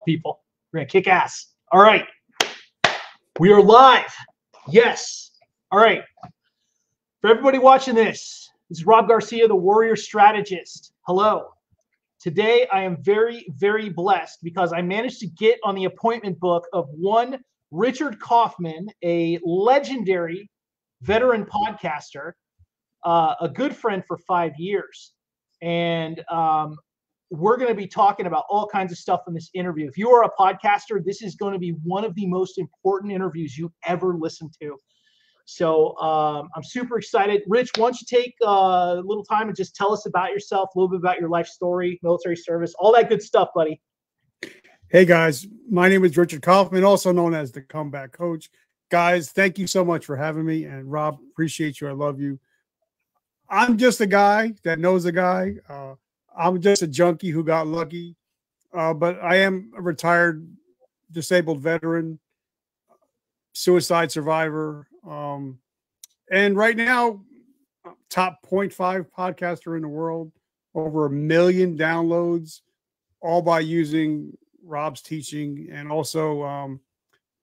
people. We're going to kick ass. All right. We are live. Yes. All right. For everybody watching this, this is Rob Garcia, the Warrior Strategist. Hello. Today, I am very, very blessed because I managed to get on the appointment book of one Richard Kaufman, a legendary veteran podcaster, a good friend for 5 years. And we're going to be talking about all kinds of stuff in this interview. If you are a podcaster, this is going to be one of the most important interviews you ever listen to. So I'm super excited. Rich, why don't you take a little time and just tell us about yourself, a little bit about your life story, military service, all that good stuff, buddy. Hey, guys. My name is Richard Kaufman, also known as the Comeback Coach. Guys, thank you so much for having me. And Rob, appreciate you. I love you. I'm just a guy that knows a guy. I'm just a junkie who got lucky, but I am a retired disabled veteran, suicide survivor, and right now, top 0.5 podcaster in the world, over 1 million downloads, all by using Rob's teaching and also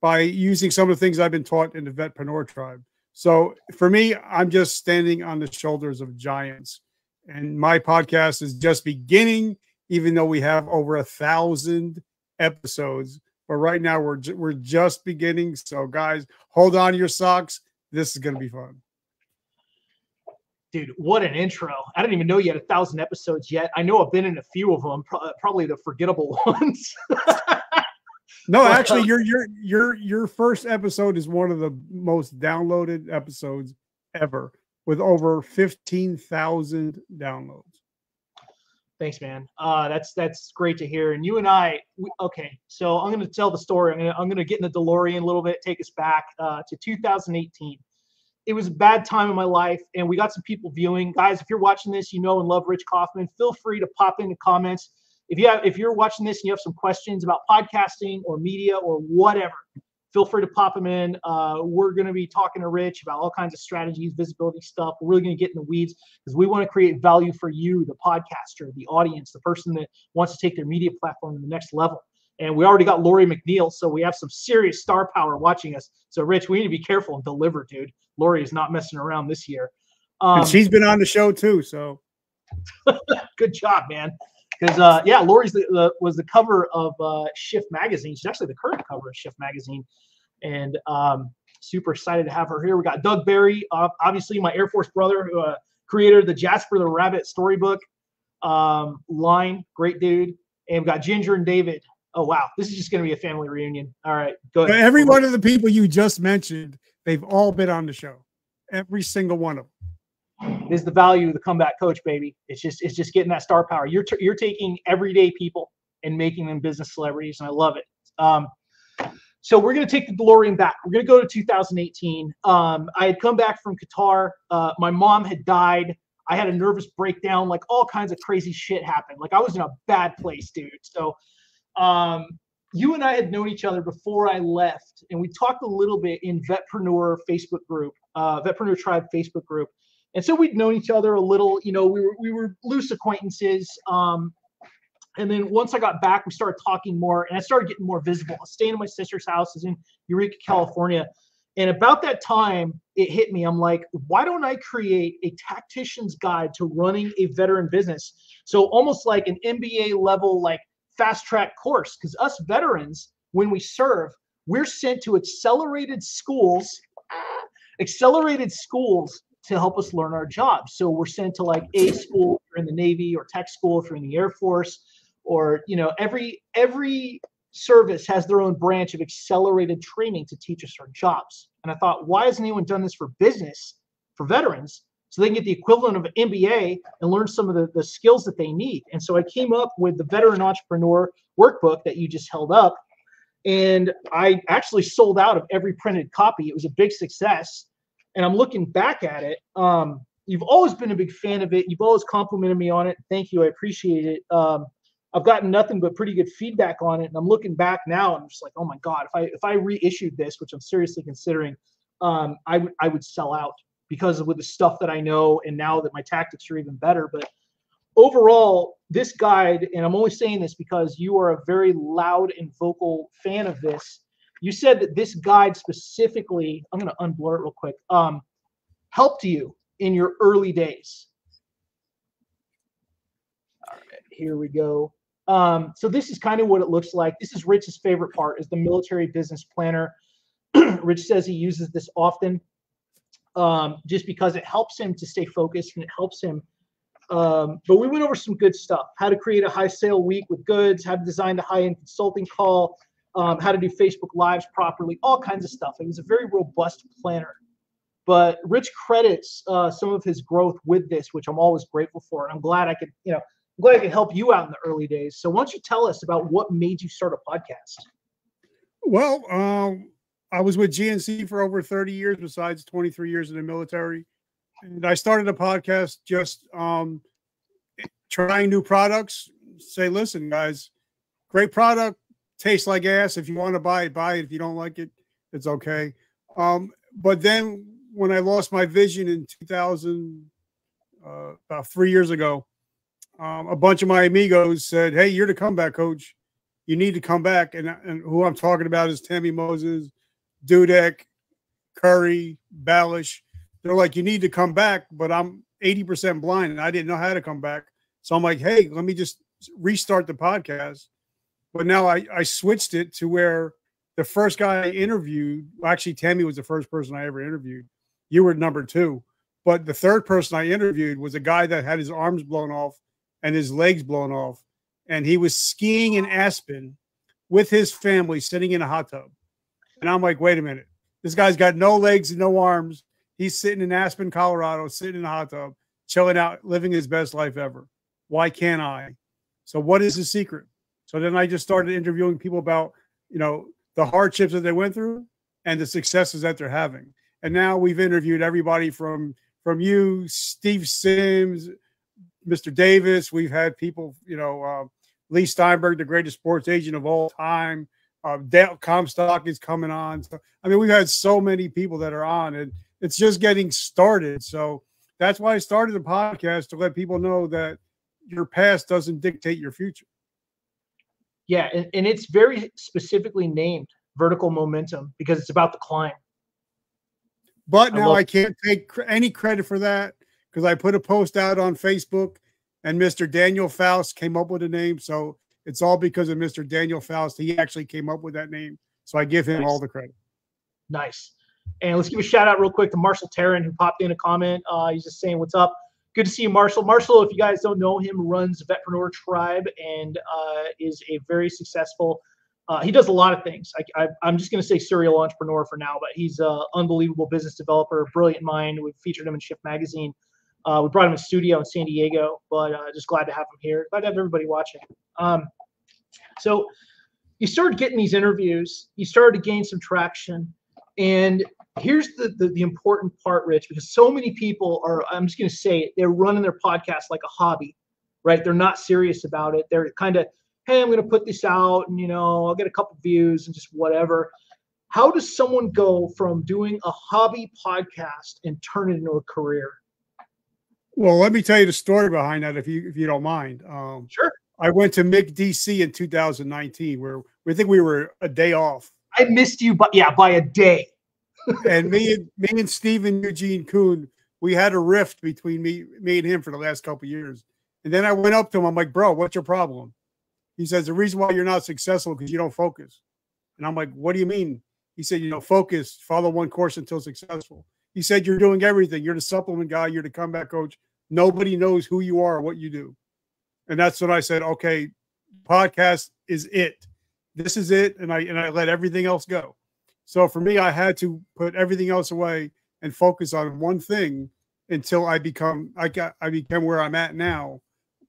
by using some of the things I've been taught in the Vetpreneur tribe. So for me, I'm just standing on the shoulders of giants. And my podcast is just beginning, even though we have over 1,000 episodes. But right now we're just beginning. So guys, hold on to your socks. This is going to be fun. Dude, what an intro. I didn't even know you had 1,000 episodes yet. I know I've been in a few of them, probably the forgettable ones. No, actually, your first episode is one of the most downloaded episodes ever, with over 15,000 downloads. Thanks, man. That's great to hear. And you and I, okay. So I'm going to tell the story. I'm going to get in the DeLorean a little bit, take us back to 2018. It was a bad time in my life, and we got some people viewing. Guys, if you're watching this, you know and love Rich Kaufman. Feel free to pop in the comments. If you're watching this and you have some questions about podcasting or media or whatever, feel free to pop them in. We're going to be talking to Rich about all kinds of strategies, visibility stuff. We're really going to get in the weeds because we want to create value for you, the podcaster, the audience, the person that wants to take their media platform to the next level. And we already got Lori McNeil, so we have some serious star power watching us. So, Rich, we need to be careful and deliver, dude. Lori is not messing around this year. And she's been on the show too, so. Good job, man. Because, yeah, Lori's was the cover of Shift Magazine. She's actually the current cover of Shift Magazine. And super excited to have her here. We got Doug Barry, obviously my Air Force brother, who creator of the Jasper the Rabbit storybook line. Great dude. And we've got Ginger and David. Oh, wow. This is just going to be a family reunion. All right, go ahead. Every one of the people you just mentioned, they've all been on the show. Every single one of them. Is the value of the Comeback Coach, baby. It's just getting that star power. You're taking everyday people and making them business celebrities, and I love it. So we're going to take the DeLorean back. We're going to go to 2018. I had come back from Qatar. My mom had died. I had a nervous breakdown. Like all kinds of crazy shit happened. Like I was in a bad place, dude. So you and I had known each other before I left, and we talked a little bit in Vetpreneur Facebook group, Vetpreneur Tribe Facebook group. And so we'd known each other a little, you know, we were loose acquaintances. And then once I got back, we started talking more, and I started getting more visible. I was staying at my sister's house, is in Eureka, California. And about that time, it hit me. I'm like, why don't I create a tactician's guide to running a veteran business? So almost like an MBA level, like fast track course. Because us veterans, when we serve, we're sent to accelerated schools to help us learn our jobs. So we're sent to like A school if you're in the Navy, or tech school if you're in the Air Force, or, you know, every service has their own branch of accelerated training to teach us our jobs. And I thought, why hasn't anyone done this for business, for veterans, so they can get the equivalent of an MBA and learn some of the skills that they need? And so I came up with the Veteran Entrepreneur workbook that you just held up. And I actually sold out of every printed copy. It was a big success. And I'm looking back at it. You've always been a big fan of it. You've always complimented me on it. Thank you. I appreciate it. I've gotten nothing but pretty good feedback on it. And I'm looking back now and I'm just like, oh my God, if I reissued this, which I'm seriously considering, I would sell out, because with the stuff that I know, and now that my tactics are even better. But overall, this guide, and I'm only saying this because you are a very loud and vocal fan of this. You said that this guide specifically, I'm going to unblur it real quick, helped you in your early days. All right, here we go. So this is kind of what it looks like. This is Rich's favorite part, is the military business planner. Rich says he uses this often just because it helps him to stay focused and it helps him. But we went over some good stuff: how to create a high sale week with goods, how to design the high-end consulting call, how to do Facebook Lives properly, all kinds of stuff. It was a very robust planner. But Rich credits some of his growth with this, which I'm always grateful for. And I'm glad I could, I'm glad I could help you out in the early days. So why don't you tell us about what made you start a podcast? Well, I was with GNC for over 30 years, besides 23 years in the military. And I started a podcast just trying new products. Say, listen, guys, great product, tastes like ass. If you want to buy it, buy it. If you don't like it, it's okay. But then when I lost my vision in 2000, about 3 years ago, a bunch of my amigos said, hey, you're the comeback coach. You need to come back. And who I'm talking about is Tammy Moses, Dudek, Curry, Balish. They're like, you need to come back, but I'm 80% blind and I didn't know how to come back. So I'm like, hey, let me just restart the podcast. But now I switched it to where the first guy I interviewed, actually, Tammy was the first person I ever interviewed. You were number 2. But the third person I interviewed was a guy that had his arms blown off and his legs blown off. And he was skiing in Aspen with his family sitting in a hot tub. And I'm like, wait a minute. This guy's got no legs and no arms. He's sitting in Aspen, Colorado, sitting in a hot tub, chilling out, living his best life ever. Why can't I? So what is the secret? So then I just started interviewing people about, the hardships that they went through and the successes that they're having. And now we've interviewed everybody from you, Steve Sims, Mr. Davis. We've had people, Lee Steinberg, the greatest sports agent of all time. Dale Comstock is coming on. So, we've had so many people that are on, and it's just getting started. So that's why I started the podcast, to let people know that your past doesn't dictate your future. Yeah, and it's very specifically named Vertical Momentum because it's about the climb. But now I can't take any credit for that because I put a post out on Facebook and Mr. Daniel Faust came up with a name. So it's all because of Mr. Daniel Faust. He actually came up with that name. So I give him all the credit. Nice. And let's give a shout out real quick to Marshall Tarrant, who popped in a comment. He's just saying, what's up? Good to see you, Marshall. Marshall, if you guys don't know him, runs Vetpreneur Tribe and is a very successful, he does a lot of things. I'm just going to say serial entrepreneur for now, but he's an unbelievable business developer, brilliant mind. We've featured him in Shift Magazine. We brought him in studio in San Diego, but just glad to have him here. Glad to have everybody watching. So you started getting these interviews. You started to gain some traction. And here's the important part, Rich, because so many people are, I'm just going to say it, they're running their podcast like a hobby, right? They're not serious about it. They're kind of, hey, I'm going to put this out and, I'll get a couple views and just whatever. How does someone go from doing a hobby podcast and turn it into a career? Well, let me tell you the story behind that, if you don't mind. Sure. I went to MIC DC in 2019, where we think we were a day off. I missed you, but yeah, by a day. And me and Stephen Eugene Kuhn, we had a rift between me and him for the last couple of years. And then I went up to him. I'm like, bro, what's your problem? He says, the reason why you're not successful because you don't focus. And I'm like, what do you mean? He said, focus, follow one course until successful. He said, you're doing everything. You're the supplement guy. You're the comeback coach. Nobody knows who you are or what you do. And that's when I said, okay, podcast is it. This is it. And I let everything else go. So for me, I had to put everything else away and focus on one thing until I became where I'm at now.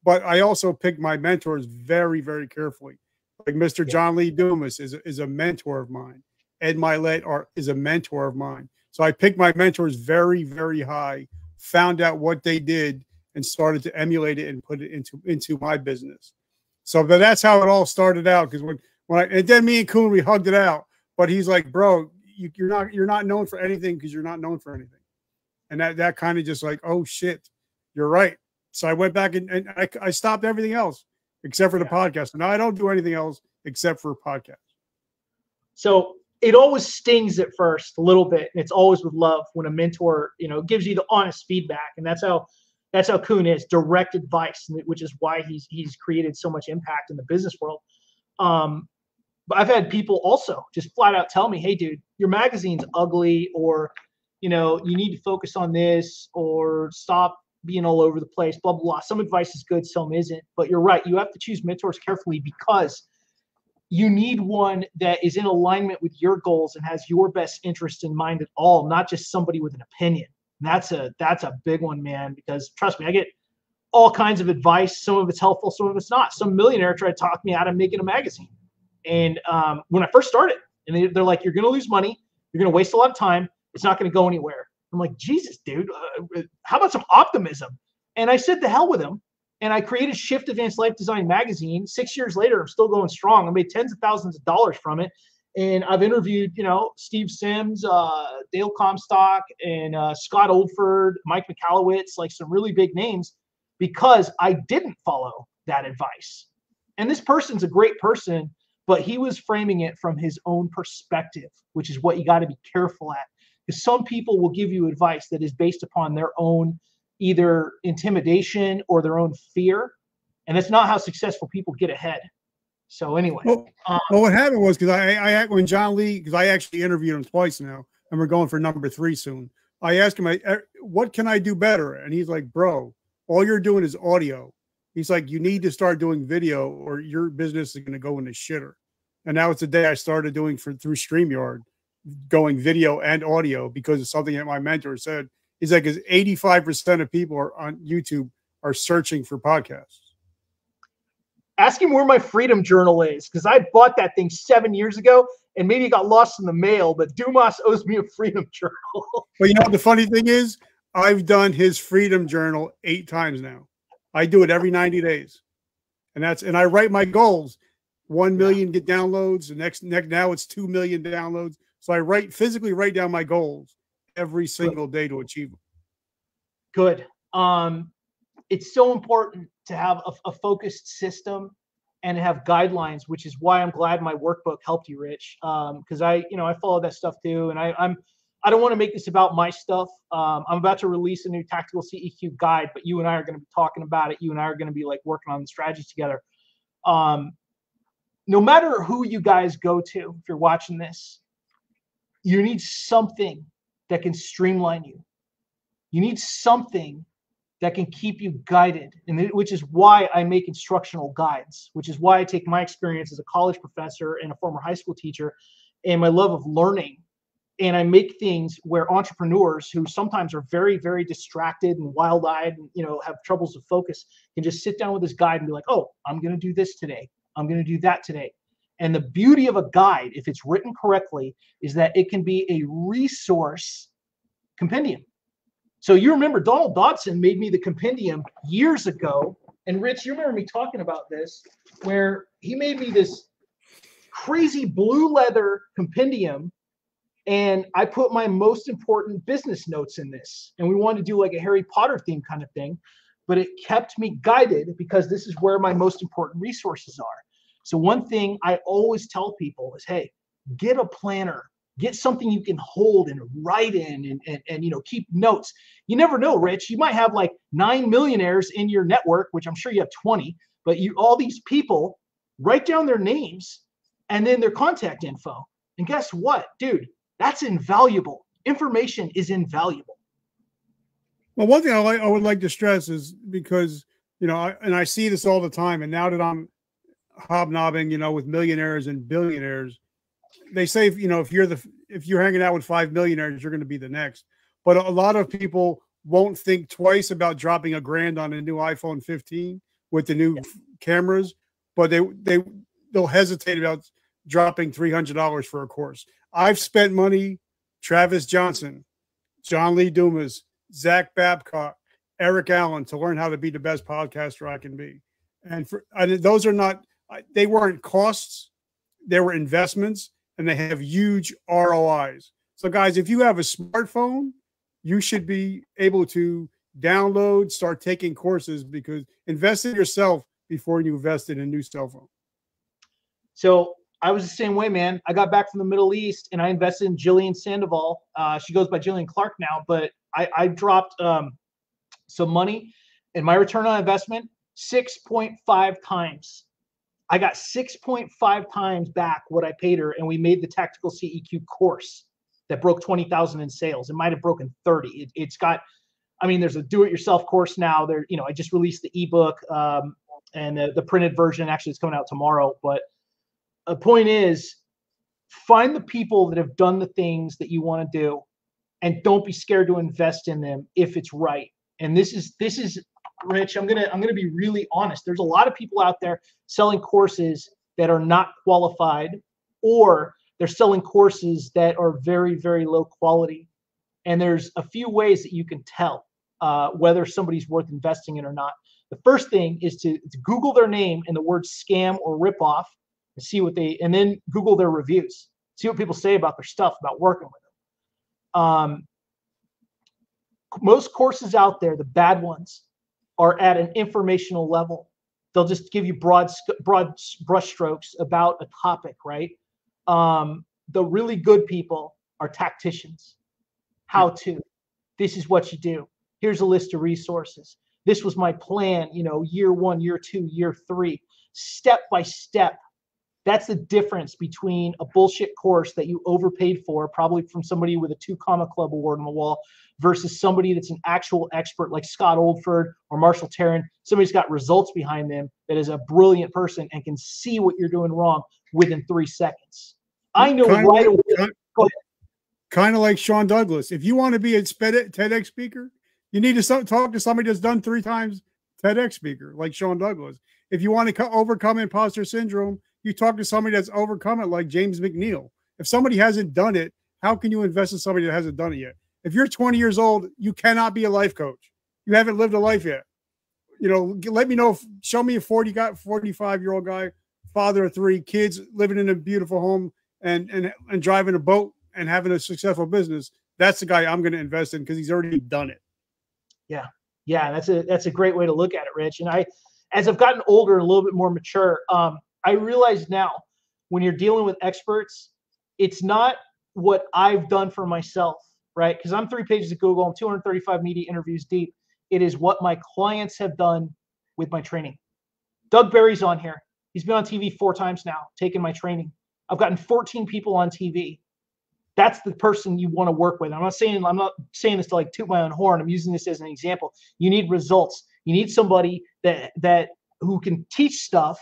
But I also picked my mentors very, very carefully. Like Mr. John Lee Dumas is a mentor of mine. Ed Milet is a mentor of mine. So I picked my mentors very, very high, found out what they did, and started to emulate it and put it into my business. So that's how it all started out. Because and then me and Kuhn, we hugged it out. But he's like, bro, you're not known for anything because you're not known for anything. And that kind of just like, oh shit, you're right. So I went back and I stopped everything else except for the podcast. And now I don't do anything else except for podcasts. So it always stings at first a little bit. And it's always with love when a mentor, you know, gives you the honest feedback. And that's how Kuhn is, direct advice, which is why he's created so much impact in the business world. But I've had people also just flat out tell me, hey, dude, your magazine's ugly, or, you know, you need to focus on this, or stop being all over the place, blah, blah, blah. Some advice is good, some isn't. But you're right. You have to choose mentors carefully, because you need one that is in alignment with your goals and has your best interest in mind at all, not just somebody with an opinion. And that's a big one, man, because trust me, I get all kinds of advice. Some of it's helpful, some of it's not. Some millionaire tried to talk me out of making a magazine. And when I first started, and they're like, you're going to lose money. You're going to waste a lot of time. It's not going to go anywhere. I'm like, Jesus, dude, how about some optimism? And I said, the hell with him. And I created Shift Advanced Life Design magazine. 6 years later, I'm still going strong. I made tens of thousands of dollars from it. And I've interviewed, you know, Steve Sims, Dale Comstock, and Scott Oldford, Mike McAllowitz, like some really big names, because I didn't follow that advice. And this person's a great person, but he was framing it from his own perspective, which is what you got to be careful at. Because some people will give you advice that is based upon their own either intimidation or their own fear. And that's not how successful people get ahead. So anyway. Well, what happened was, because I when John Lee, because I actually interviewed him twice now, and we're going for number 3 soon. I asked him, what can I do better? And he's like, bro, all you're doing is audio. He's like, you need to start doing video, or your business is going to go in the shitter. And now it's the day I started doing through StreamYard, going video and audio, because it's something that my mentor said. He's like, 85% of people are on YouTube are searching for podcasts. Ask him where my Freedom Journal is, because I bought that thing 7 years ago, and maybe it got lost in the mail, but Dumas owes me a Freedom Journal. But you know, the funny thing is, I've done his Freedom Journal 8 times now. I do it every 90 days. And I write my goals. 1 million get downloads. The next now it's 2 million downloads. So I physically write down my goals every single day to achieve them. Good. It's so important to have a focused system and have guidelines, which is why I'm glad my workbook helped you, Rich. Because I follow that stuff too, and I don't want to make this about my stuff. I'm about to release a new tactical CEQ guide, but you and I are going to be talking about it. You and I are going to be like working on the strategies together. No matter who you guys go to, if you're watching this, you need something that can streamline you. You need something that can keep you guided, which is why I make instructional guides, which is why I take my experience as a college professor and a former high school teacher and my love of learning, and I make things where entrepreneurs who sometimes are very, very distracted and wild-eyed and, you know, have troubles with focus can just sit down with this guide and be like, oh, I'm going to do this today. I'm going to do that today. And the beauty of a guide, if it's written correctly, is that it can be a resource compendium. So you remember Donald Dodson made me the compendium years ago. And Rich, you remember me talking about this, where he made me this crazy blue leather compendium, and I put my most important business notes in this. And we wanted to do like a Harry Potter theme kind of thing, but it kept me guided because this is where my most important resources are. So one thing I always tell people is, hey, get a planner. Get something you can hold and write in and you know, keep notes. You never know, Rich. You might have like 9 millionaires in your network, which I'm sure you have 20, but all these people, write down their names and then their contact info. And guess what, dude? That's invaluable. Information is invaluable. Well, one thing I would like to stress is, because, you know, I see this all the time, and now that I'm hobnobbing, you know, with millionaires and billionaires, they say, you know, if you're hanging out with 5 millionaires, you're going to be the next. But a lot of people won't think twice about dropping $1,000 on a new iPhone 15 with the new cameras, but they'll hesitate about dropping $300 for a course. I've spent money, Travis Johnson, John Lee Dumas, Zach Babcock, Eric Allen, to learn how to be the best podcaster I can be. And those are not, they weren't costs, they were investments. And they have huge ROIs. So guys, if you have a smartphone, you should be able to download, start taking courses, because invest in yourself before you invest in a new cell phone. So I was the same way, man. I got back from the Middle East and I invested in Jillian Sandoval. She goes by Jillian Clark now, but I dropped some money, and my return on investment, 6.5 times. I got 6.5 times back what I paid her, and we made the Tactical CEQ course that broke 20,000 in sales. It might have broken 30. It's got, I mean, there's a do-it-yourself course now. There, you know, I just released the ebook and the printed version. Actually, it's coming out tomorrow. But the point is, find the people that have done the things that you want to do, and don't be scared to invest in them if it's right. And this is Rich. I'm gonna be really honest. There's a lot of people out there selling courses that are not qualified, or they're selling courses that are very, very low quality. And there's a few ways that you can tell whether somebody's worth investing in or not. The first thing is to Google their name and the word scam or ripoff, and see what and then Google their reviews. See what people say about their stuff, about working with them. Most courses out there, the bad ones, are at an informational level. They'll just give you broad brushstrokes about a topic, right? The really good people are tacticians. How to. This is what you do. Here's a list of resources. This was my plan, you know, year 1, year 2, year 3, step by step. That's the difference between a bullshit course that you overpaid for, probably from somebody with a 2 Comma Club award on the wall, versus somebody that's an actual expert like Scott Oldford or Marshall Tarrant. Somebody's got results behind them, that is a brilliant person and can see what you're doing wrong within 3 seconds. I know right away. Go ahead. Kind of like Sean Douglas. If you want to be a TEDx speaker, you need to talk to somebody that's done 3 times TEDx speaker, like Sean Douglas. If you want to overcome imposter syndrome, you talk to somebody that's overcome it, like James McNeil. If somebody hasn't done it, how can you invest in somebody that hasn't done it yet? If you're 20 years old, you cannot be a life coach. You haven't lived a life yet. You know, let me know. Show me a 45-year-old guy, father of 3 kids, living in a beautiful home and driving a boat and having a successful business. That's the guy I'm going to invest in, because he's already done it. Yeah, that's a great way to look at it, Rich. And as I've gotten older and a little bit more mature, I realize now, when you're dealing with experts, it's not what I've done for myself, right? Because I'm 3 pages of Google, I'm 235 media interviews deep. It is what my clients have done with my training. Doug Barry's on here. He's been on TV 4 times now, taking my training. I've gotten 14 people on TV. That's the person you want to work with. I'm not saying this to like toot my own horn. I'm using this as an example. You need results. You need somebody that who can teach stuff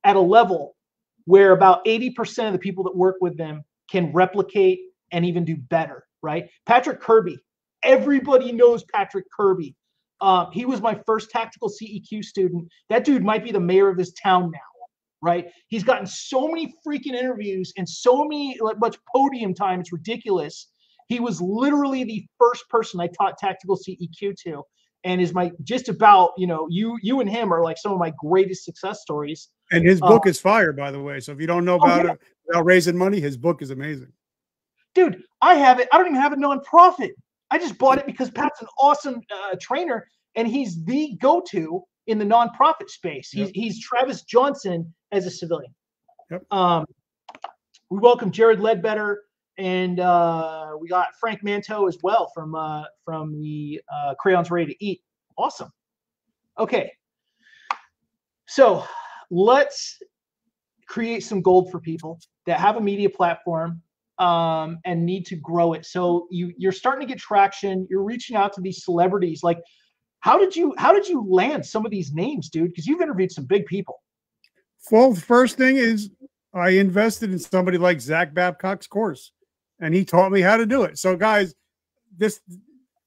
at a level where about 80% of the people that work with them can replicate and even do better, right? Patrick Kirby. Everybody knows Patrick Kirby. He was my first Tactical CEQ student. That dude might be the mayor of this town now, right? He's gotten so many freaking interviews and so much podium time. It's ridiculous. He was literally the first person I taught Tactical CEQ to, and is just about, you know, you and him are like some of my greatest success stories. And his book is fire, by the way. So if you don't know about it, without raising money, his book is amazing. Dude, I have it. I don't even have a nonprofit. I just bought it because Pat's an awesome trainer, and he's the go-to in the nonprofit space. Yep. He's Travis Johnson as a civilian. Yep. We welcome Jared Ledbetter, and we got Frank Manteau as well from the Crayons Ready to Eat. Awesome. Okay. So let's create some gold for people that have a media platform and need to grow it. So you're starting to get traction. You're reaching out to these celebrities. Like, how did you land some of these names, dude? Because you've interviewed some big people. Well, the first thing is I invested in somebody like Zach Babcock's course, and he taught me how to do it. So, guys,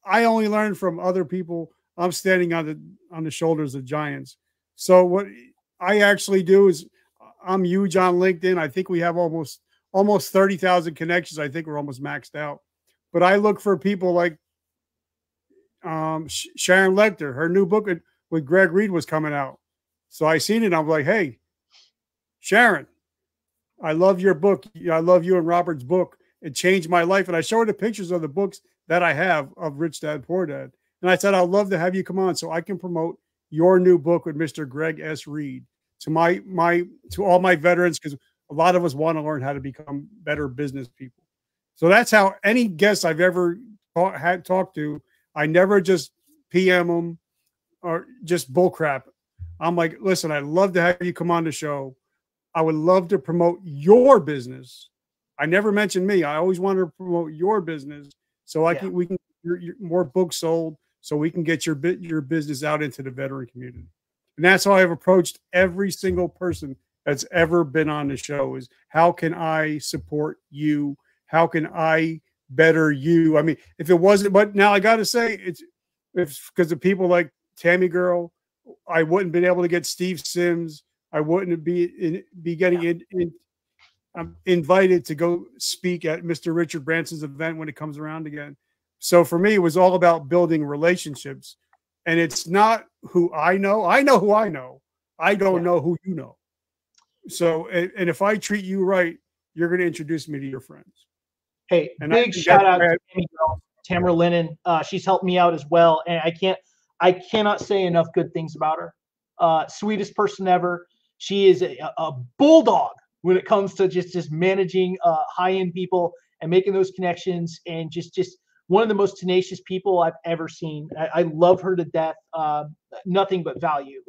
I only learned from other people. I'm standing on the shoulders of giants. So what I actually do is I'm huge on LinkedIn. I think we have almost 30,000 connections. I think we're almost maxed out. But I look for people like Sharon Lecter. Her new book with Greg Reed was coming out. So I seen it. And I'm like, hey, Sharon, I love your book. I love you and Robert's book. It changed my life. And I showed her the pictures of the books that I have of Rich Dad, Poor Dad. And I said, I'd love to have you come on so I can promote your new book with Mr. Greg S. Reed to to all my veterans, because a lot of us want to learn how to become better business people. So that's how any guest I've ever talked to, I never just PM them or just bullcrap. I'm like, listen, I'd love to have you come on the show. I would love to promote your business. I never mentioned me. I always wanted to promote your business so we can get more books sold, so we can get your business out into the veteran community. And that's how I've approached every single person that's ever been on the show, is how can I support you? How can I better you? I mean, if it wasn't, but now I got to say it's because of people like Tammy Girl, I wouldn't been able to get Steve Sims. I wouldn't be getting invited to go speak at Mr. Richard Branson's event when it comes around again. So for me, it was all about building relationships, and it's not who I know. I know who I know. I don't know who you know. So, and if I treat you right, you're going to introduce me to your friends. Hey, and big shout out to Tammy Girl, Tamara Lennon. She's helped me out as well, and I cannot say enough good things about her. Sweetest person ever. She is a bulldog when it comes to just managing high-end people and making those connections, and just one of the most tenacious people I've ever seen. I love her to death. Nothing but value.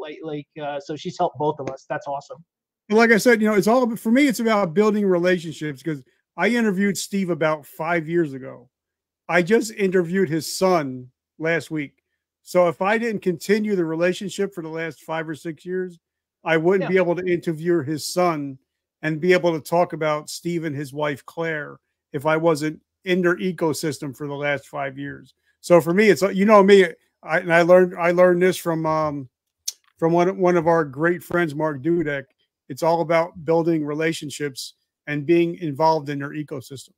So she's helped both of us. That's awesome. Like I said, it's all for me. It's about building relationships, because I interviewed Steve about 5 years ago. I just interviewed his son last week. So if I didn't continue the relationship for the last 5 or 6 years, I wouldn't be able to interview his son and be able to talk about Steve and his wife, Claire, if I wasn't in their ecosystem for the last 5 years. So for me, it's, me, I learned this from one of our great friends, Mark Dudek. It's all about building relationships and being involved in their ecosystems.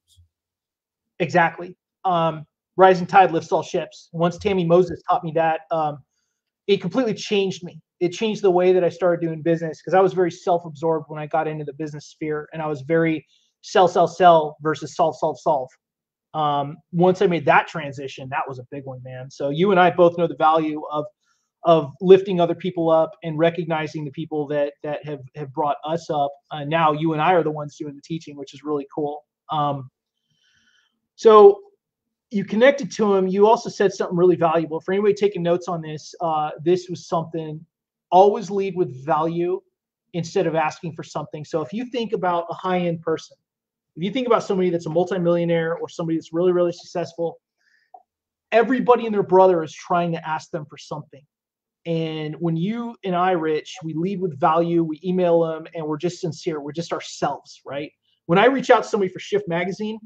Exactly. Rising tide lifts all ships. Once Tammy Moses taught me that, it completely changed me. It changed the way that I started doing business, because I was very self-absorbed when I got into the business sphere, and I was very sell versus solve. Once I made that transition, that was a big one, man. So you and I both know the value of lifting other people up and recognizing the people that have brought us up. Now you and I are the ones doing the teaching, which is really cool. So you connected to him. You also said something really valuable. For anybody taking notes on this, this was something: always lead with value instead of asking for something. So if you think about a high-end person, if you think about somebody that's a multimillionaire or somebody that's really, really successful, everybody and their brother is trying to ask them for something. And when you and I, Rich, we lead with value, we email them, and we're just sincere. We're just ourselves, right? When I reach out to somebody for Shift Magazine,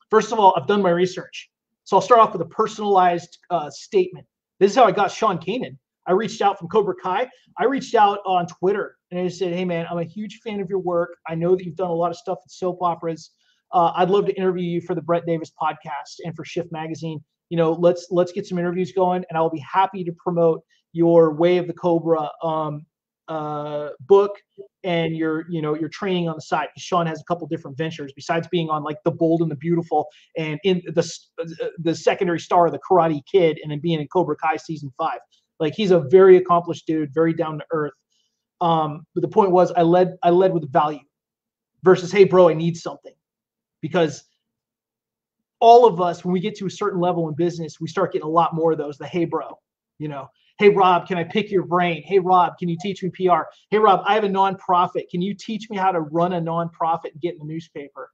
first of all, I've done my research. So I'll start off with a personalized statement. This is how I got Sean Kanan. I reached out from Cobra Kai. I reached out on Twitter, and I just said, hey, man, I'm a huge fan of your work. I know that you've done a lot of stuff with soap operas. I'd love to interview you for the Brett Davis podcast and for Shift Magazine. Let's get some interviews going, and I'll be happy to promote your Way of the Cobra book and your training on the side. Sean has a couple different ventures besides being on like The Bold and the Beautiful and in the secondary star of the Karate Kid, and then being in Cobra Kai season 5. Like, he's a very accomplished dude, very down to earth. But the point was, I led with value versus, hey bro, I need something. Because all of us, when we get to a certain level in business, we start getting a lot more of those. The hey bro, hey Rob, can I pick your brain? Hey Rob, can you teach me PR? Hey Rob, I have a nonprofit. Can you teach me how to run a nonprofit and get in the newspaper?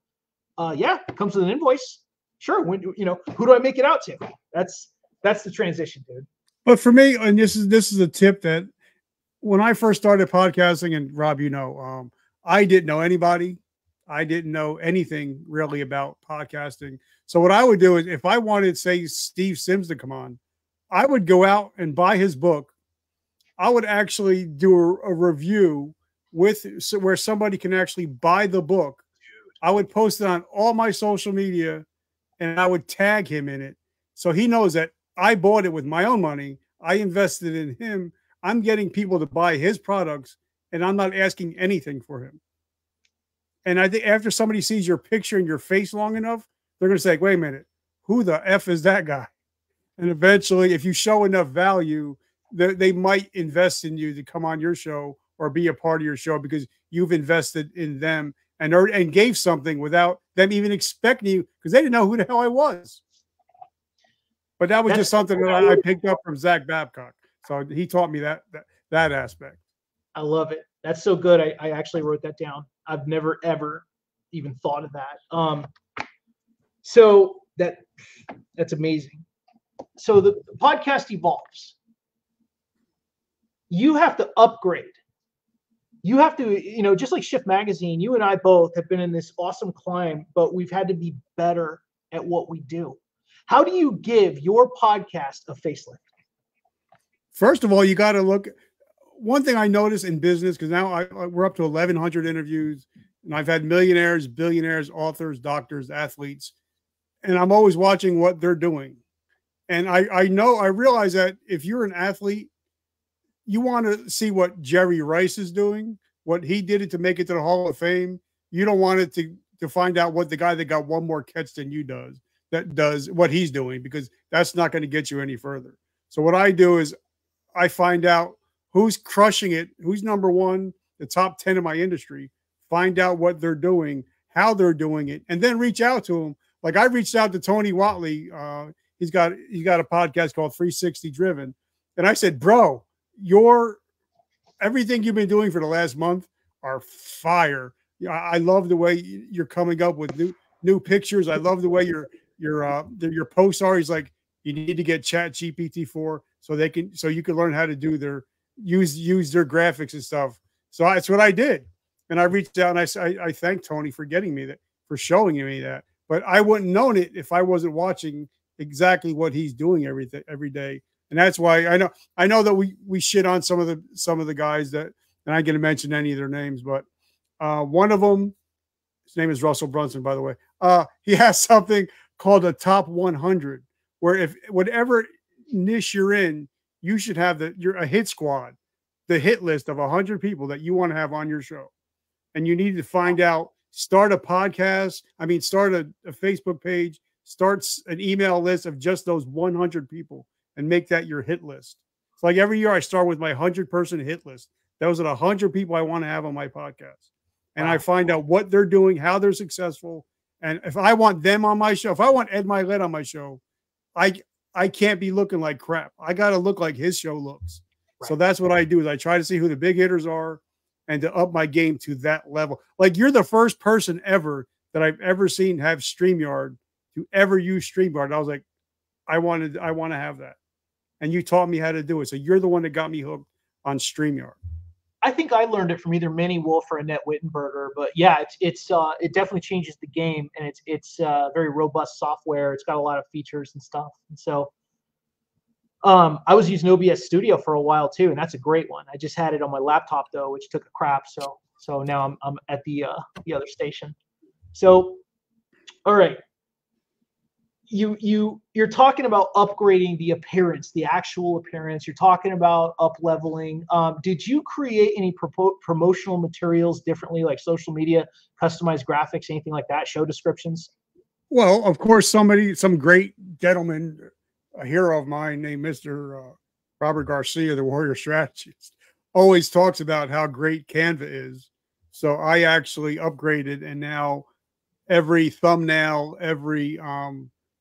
Yeah, it comes with an invoice. Sure. Who do I make it out to? That's the transition, dude. But for me, and this is a tip that when I first started podcasting, and Rob, I didn't know anybody. I didn't know anything really about podcasting. So what I would do is, if I wanted, say, Steve Sims to come on, I would go out and buy his book. I would actually do a review where somebody can actually buy the book. I would post it on all my social media, and I would tag him in it, so he knows that I bought it with my own money. I invested in him. I'm getting people to buy his products, and I'm not asking anything for him. And I think after somebody sees your picture and your face long enough, they're going to say, wait a minute, who the F is that guy? And eventually, if you show enough value, they might invest in you to come on your show or be a part of your show because you've invested in them and gave something without them even expecting you because they didn't know who the hell I was. But that was just something that I picked up from Zach Babcock. So he taught me that aspect. I love it. That's so good. I actually wrote that down. I've never ever even thought of that. So that's amazing. So the podcast evolves. You have to upgrade. You have to, just like Shift Magazine, you and I both have been in this awesome climb, but we've had to be better at what we do. How do you give your podcast a facelift? First of all, you got to look. One thing I noticed in business, because now we're up to 1,100 interviews, and I've had millionaires, billionaires, authors, doctors, athletes, and I'm always watching what they're doing. And I realize that if you're an athlete, you want to see what Jerry Rice is doing, what he did it to make it to the Hall of Fame. You don't want it to find out what the guy that got one more catch than you does what he's doing, because that's not going to get you any further. So what I do is I find out who's crushing it, who's number one, the top 10 in my industry, find out what they're doing, how they're doing it, and then reach out to them. Like I reached out to Tony Watley. He's got a podcast called 360 Driven. And I said, bro, everything you've been doing for the last month are fire. I love the way you're coming up with new pictures. I love the way your posts are. He's like, you need to get Chat GPT-4 so you can learn how to do use their graphics and stuff. So that's what I did. And I reached out and I thanked Tony for for showing me that. But I wouldn't known it if I wasn't watching exactly what he's doing every day. And that's why I know that we shit on some of the guys that, and I ain't gonna mention any of their names, but one of them, his name is Russell Brunson, by the way. He has something called a top 100, where if whatever niche you're in, you should have you're a hit squad, the hit list of 100 people that you want to have on your show. And you need to find out, start a podcast. Start a Facebook page, start an email list of just those 100 people and make that your hit list. It's like every year I start with my 100-person hit list. Those are the 100 people I want to have on my podcast. And I find out what they're doing, how they're successful. And if I want them on my show, if I want Ed Milet on my show, I can't be looking like crap. I got to look like his show looks. Right. So that's what I do, is I try to see who the big hitters are and to up my game to that level. Like, you're the first person ever that I've ever seen have StreamYard to ever use StreamYard. I was like, I want to have that. And you taught me how to do it. So you're the one that got me hooked on StreamYard. I think I learned it from either Manny Wolf or Annette Wittenberger, but yeah, it definitely changes the game, and it's very robust software. It's got a lot of features and stuff. And so I was using OBS Studio for a while too, and that's a great one. I just had it on my laptop though, which took a crap. So now I'm at the other station. So, all right. You're talking about upgrading the appearance, the actual appearance. You're talking about up leveling. Did you create any promotional materials differently, like social media, customized graphics, anything like that, show descriptions? Well, of course, some great gentleman, a hero of mine named Mr. Robert Garcia, the Warrior Strategist, always talks about how great Canva is. So I actually upgraded, and now every thumbnail, every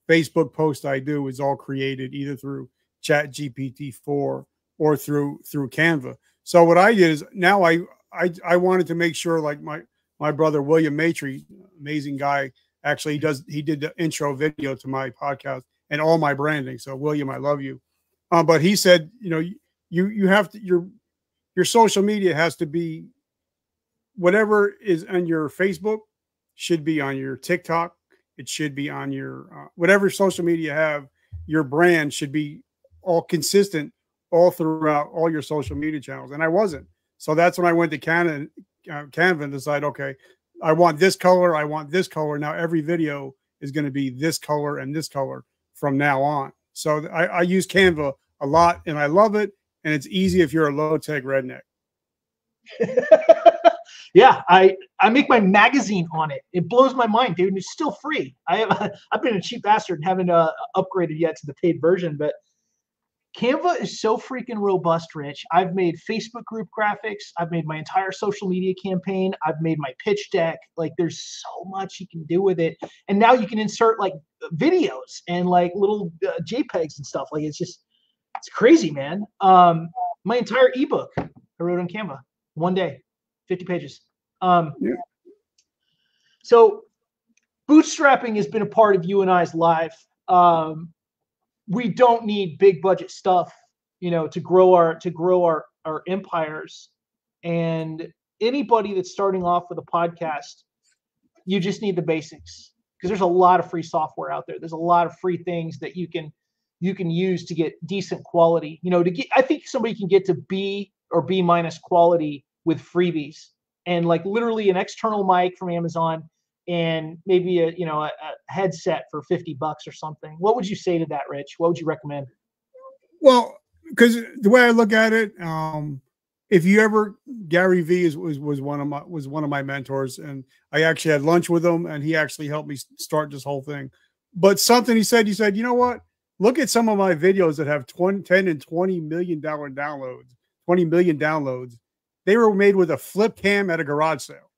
Facebook post I do is all created either through Chat GPT-4 or through Canva. So what I did is, now I wanted to make sure, like my brother William Maitre, amazing guy, actually he did the intro video to my podcast and all my branding. So William, I love you. But he said, you have to, your social media has to be, whatever is on your Facebook should be on your TikTok. It should be on your whatever social media you have. Your brand should be all consistent all throughout all your social media channels. And I wasn't. So that's when I went to Canva and decided, okay, I want this color. I want this color. Now every video is going to be this color and this color from now on. So I use Canva a lot, and I love it. And it's easy if you're a low-tech redneck. Yeah, I make my magazine on it. It blows my mind, dude. And it's still free. I've been a cheap bastard and haven't upgraded yet to the paid version, but Canva is so freaking robust, Rich. I've made Facebook group graphics. I've made my entire social media campaign. I've made my pitch deck. Like, there's so much you can do with it. And now you can insert like videos and like little JPEGs and stuff. Like, it's crazy, man. My entire ebook I wrote on Canva, one day, 50 pages. Yeah. So bootstrapping has been a part of you and I's life. We don't need big budget stuff, to grow our empires. And anybody that's starting off with a podcast, you just need the basics, because there's a lot of free software out there. There's a lot of free things that you can use to get decent quality. I think somebody can get to B or B- quality with freebies, and like literally an external mic from Amazon, and maybe a headset for $50 or something. What would you say to that, Rich? What would you recommend? Well, because the way I look at it, if you ever, Gary Vee was one of my mentors, and I actually had lunch with him, and he actually helped me start this whole thing. But something he said, you know what? Look at some of my videos that have 10 and $20 million downloads, 20 million downloads. They were made with a flip cam at a garage sale.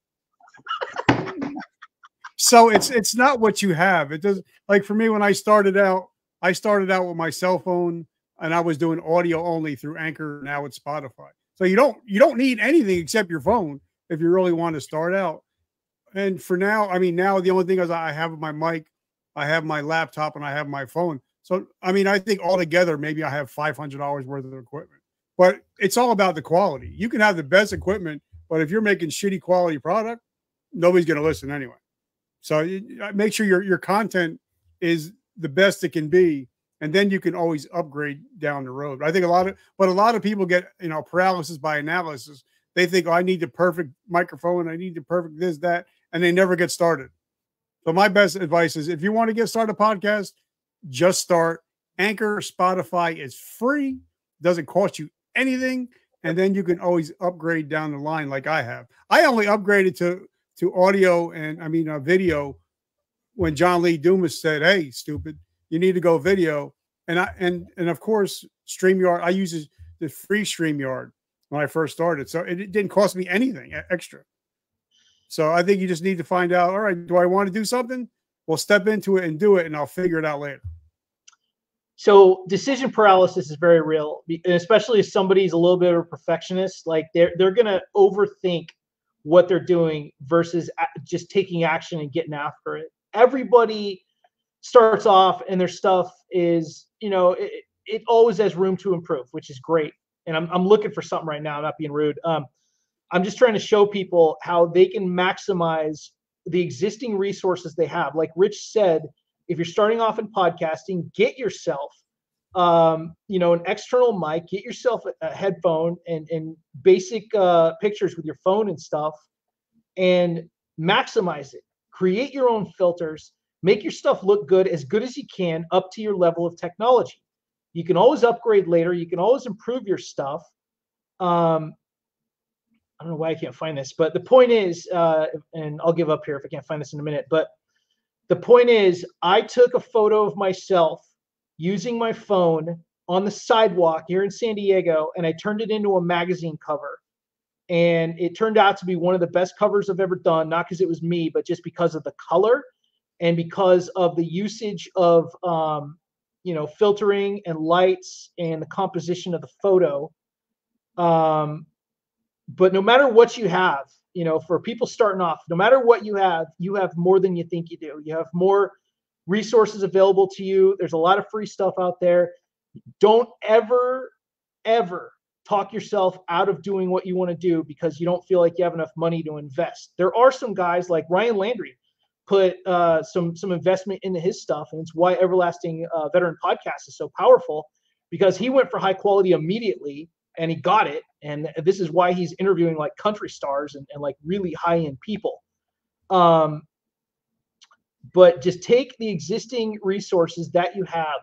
So it's not what you have. It does, like for me, when I started out with my cell phone, and I was doing audio only through Anchor. Now it's Spotify. So you don't need anything except your phone if you really want to start out. And for now, now the only thing is I have my mic, I have my laptop, and I have my phone. So I think altogether maybe I have $500 worth of equipment. But it's all about the quality. You can have the best equipment, but if you're making shitty quality product, nobody's going to listen anyway. So make sure your content is the best it can be, and then you can always upgrade down the road. I think a lot of people get paralysis by analysis. They think, I need the perfect microphone, I need the perfect this, that, and they never get started. So my best advice is, if you want to get started a podcast, just start. Anchor, Spotify is free, doesn't cost you anything, and then you can always upgrade down the line like I have. I only upgraded to audio and video when John Lee Dumas said, "Hey, stupid, you need to go video." And of course, StreamYard, I use the free StreamYard when I first started, so it didn't cost me anything extra. So I think you just need to find out, all right, do I want to do something? Well, step into it and do it, and I'll figure it out later. So decision paralysis is very real, especially if somebody's a little bit of a perfectionist. Like they're going to overthink what they're doing versus just taking action and getting after it. Everybody starts off and their stuff is, it always has room to improve, which is great. And I'm looking for something right now. I'm not being rude. I'm just trying to show people how they can maximize the existing resources they have. Like Rich said, if you're starting off in podcasting, get yourself, an external mic, get yourself a headphone and basic pictures with your phone and stuff, and maximize it. Create your own filters, make your stuff look good as you can, up to your level of technology. You can always upgrade later. You can always improve your stuff. I don't know why I can't find this, but the point is, and I'll give up here if I can't find this in a minute, but the point is, I took a photo of myself using my phone on the sidewalk here in San Diego, and I turned it into a magazine cover. And it turned out to be one of the best covers I've ever done, not because it was me, but just because of the color and because of the usage of, filtering and lights and the composition of the photo. But no matter what you have, for people starting off, no matter what you have more than you think you do. You have more resources available to you. There's a lot of free stuff out there. Don't ever talk yourself out of doing what you want to do because you don't feel like you have enough money to invest. There are some guys like Ryan Landry put some investment into his stuff, and it's why Everlasting Veteran Podcast is so powerful, because he went for high quality immediately and he got it. And this is why he's interviewing like country stars and like really high-end people. But just take the existing resources that you have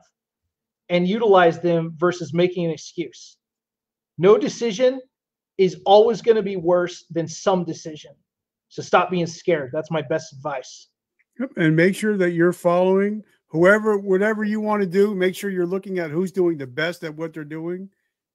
and utilize them versus making an excuse. No decision is always going to be worse than some decision. So stop being scared. That's my best advice. Yep. And make sure that you're following whatever you want to do. Make sure you're looking at who's doing the best at what they're doing,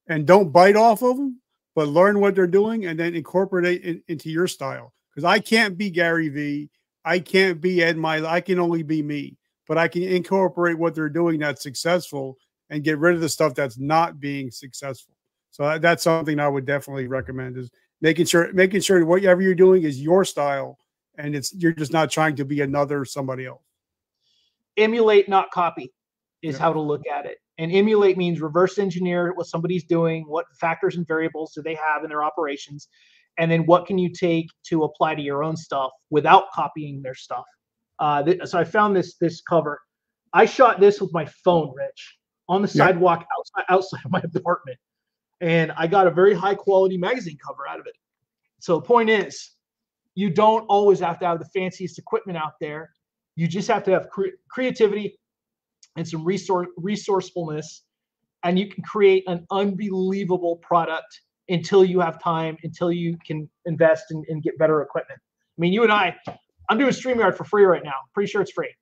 and don't bite off of them, but learn what they're doing and then incorporate it into your style. Because I can't be Gary Vee. I can't be Ed Mylett. I can only be me, but I can incorporate what they're doing that's successful and get rid of the stuff that's not being successful. So that's something I would definitely recommend, is making sure whatever you're doing is your style, and you're just not trying to be somebody else. Emulate, not copy, is how to look at it. And emulate means reverse engineer what somebody's doing. What factors and variables do they have in their operations? And then what can you take to apply to your own stuff without copying their stuff? So I found this cover. I shot this with my phone, Rich, on the sidewalk outside of my apartment. And I got a very high quality magazine cover out of it. So the point is, you don't always have to have the fanciest equipment out there. You just have to have creativity and some resourcefulness, and you can create an unbelievable product until you have time, until you can invest and get better equipment. I mean, you and I'm doing StreamYard for free right now. Pretty sure it's free.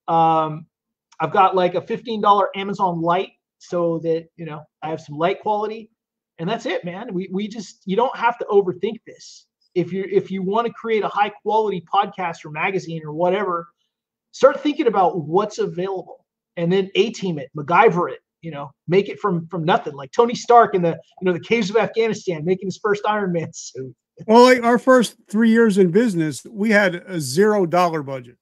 I've got like a $15 Amazon light so that, I have some light quality, and that's it, man. You don't have to overthink this. If you want to create a high quality podcast or magazine or whatever, start thinking about what's available, and then A-team it, MacGyver it, make it from nothing, like Tony Stark in the caves of Afghanistan making his first Iron Man suit. Well, like our first 3 years in business, we had a $0 budget.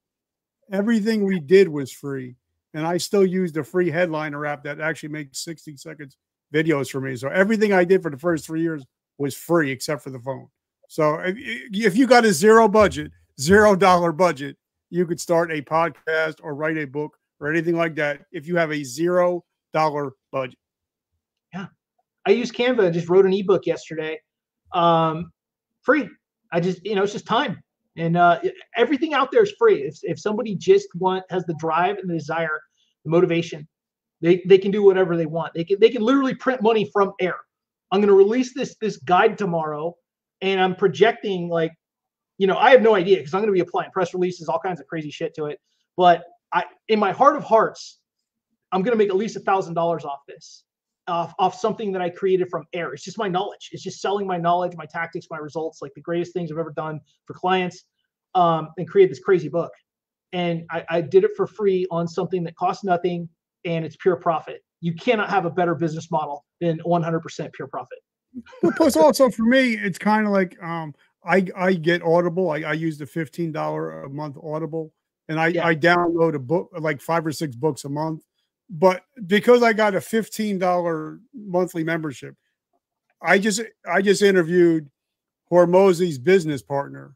Everything we did was free, and I still used a free headliner app that actually makes 60 seconds videos for me. So everything I did for the first 3 years was free except for the phone. So if you got a $0 budget, you could start a podcast or write a book or anything like that if you have a $0 budget. Yeah. I used Canva and just wrote an ebook yesterday. Free. It's just time. And everything out there is free. If somebody just has the drive and the desire, the motivation, they can do whatever they want. They can literally print money from air. I'm going to release this guide tomorrow, and I'm projecting I have no idea, because I'm going to be applying press releases, all kinds of crazy shit to it. But in my heart of hearts, I'm going to make at least $1,000 off this, off something that I created from air. It's just my knowledge. It's just selling my knowledge, my tactics, my results, like the greatest things I've ever done for clients, and create this crazy book. And I did it for free on something that costs nothing, and it's pure profit. You cannot have a better business model than 100% pure profit. Well, plus also for me, it's kind of like, I get Audible. I use the $15 a month Audible, and I download a book, like 5 or 6 books a month. But because I got a $15 monthly membership, I just interviewed Hormozi's business partner,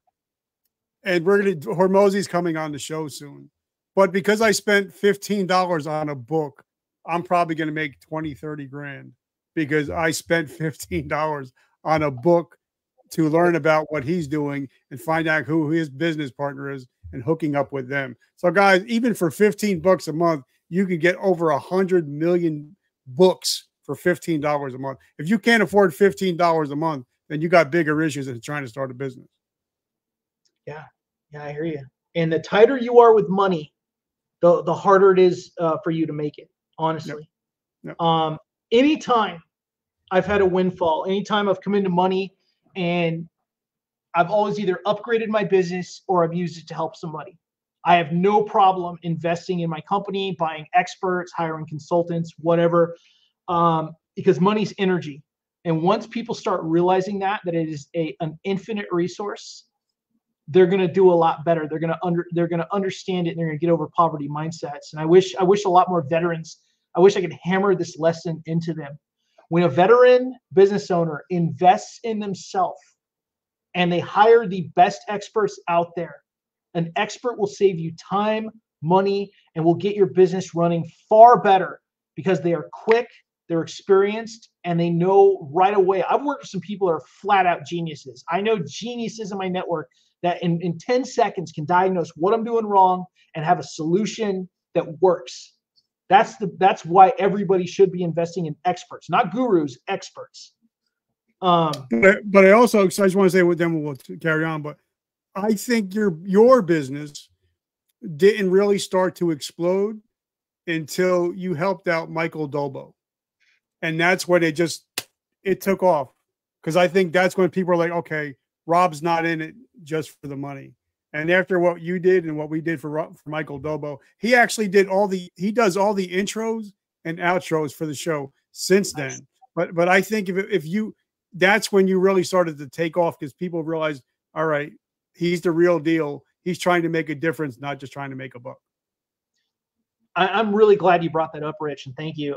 and Hormozi's coming on the show soon. But because I spent $15 on a book, I'm probably going to make 20, 30 grand, because I spent $15 on a book to learn about what he's doing and find out who his business partner is and hooking up with them. So guys, even for $15 a month, you can get over 100 million books for $15 a month. If you can't afford $15 a month, then you got bigger issues than trying to start a business. Yeah, I hear you. And the tighter you are with money, the harder it is for you to make it, honestly. Yep. Anytime I've had a windfall, anytime I've come into money, and I've always either upgraded my business or I've used it to help somebody. I have no problem investing in my company, buying experts, hiring consultants, whatever, because money's energy. And once people start realizing that it is an infinite resource, they're going to do a lot better. They're going to understand it, and they're going to get over poverty mindsets. And I wish a lot more veterans, I wish I could hammer this lesson into them. When a veteran business owner invests in themselves and they hire the best experts out there, an expert will save you time, money, and will get your business running far better, because they are quick, they're experienced, and they know right away. I've worked with some people that are flat out geniuses. I know geniuses in my network that in 10 seconds can diagnose what I'm doing wrong and have a solution that works. That's why everybody should be investing in experts, not gurus, experts. But I also, so I just want to say, then we'll carry on. But I think your business didn't really start to explode until you helped out Michael Dolbo, and that's when it took off. Because I think that's when people are like, okay, Rob's not in it just for the money. And after what you did and what we did for Michael Dolbo, he actually does all the intros and outros for the show since then. But I think if you, that's when you really started to take off, because people realized, all right, he's the real deal. He's trying to make a difference, not just trying to make a buck. I'm really glad you brought that up, Rich, and thank you.